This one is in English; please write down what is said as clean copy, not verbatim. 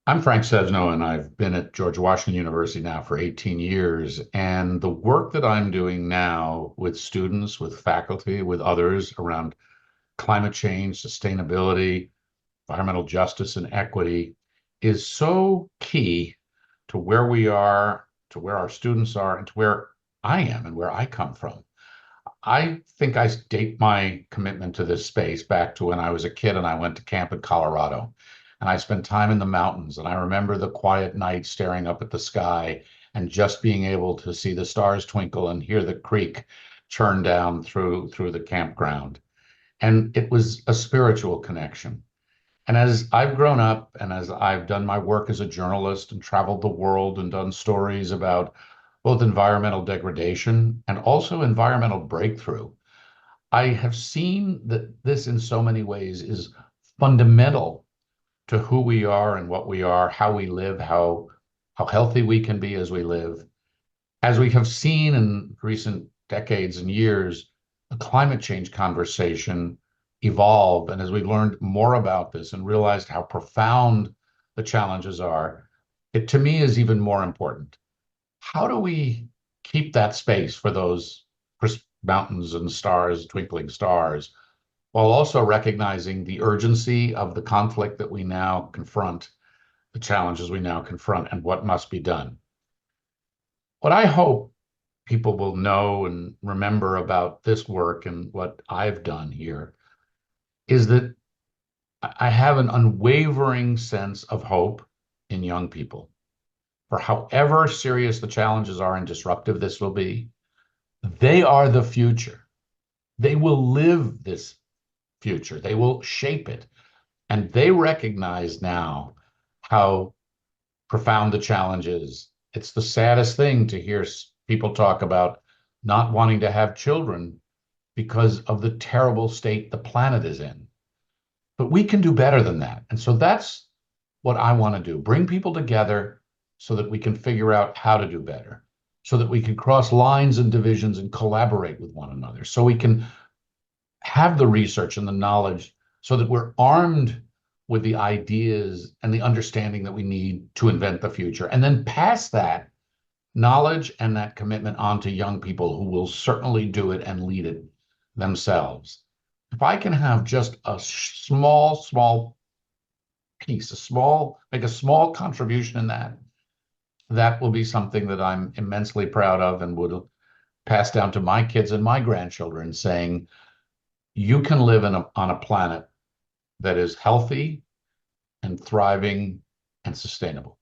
I'm Frank Sesno, and I've been at George Washington University now for 18 years. And the work that I'm doing now with students, with faculty, with others around climate change, sustainability, environmental justice, and equity is so key to where we are, to where our students are, and to where I am and where I come from. I think I date my commitment to this space back to when I was a kid and I went to camp in Colorado. And I spent time in the mountains. And I remember the quiet night staring up at the sky and just being able to see the stars twinkle and hear the creek churn down through the campground. And it was a spiritual connection. And as I've grown up and as I've done my work as a journalist and traveled the world and done stories about both environmental degradation and also environmental breakthrough, I have seen that this in so many ways is fundamental to who we are and what we are, how we live, how healthy we can be as we live. As we have seen in recent decades and years, the climate change conversation evolve. And as we learned more about this and realized how profound the challenges are, it to me is even more important. How do we keep that space for those mountains and stars, twinkling stars, while also recognizing the urgency of the conflict that we now confront, the challenges we now confront, and what must be done? What I hope people will know and remember about this work and what I've done here is that I have an unwavering sense of hope in young people. For however serious the challenges are and disruptive this will be, they are the future. They will live this future. They will shape it. And they recognize now how profound the challenge is. It's the saddest thing to hear people talk about not wanting to have children because of the terrible state the planet is in. But we can do better than that. And so that's what I want to do, bring people together so that we can figure out how to do better, so that we can cross lines and divisions and collaborate with one another, so we can have the research and the knowledge so that we're armed with the ideas and the understanding that we need to invent the future, and then pass that knowledge and that commitment on to young people who will certainly do it and lead it themselves. If I can have just a small piece, make a small contribution in that, that will be something that I'm immensely proud of and would pass down to my kids and my grandchildren, saying, you can live on a planet that is healthy and thriving and sustainable.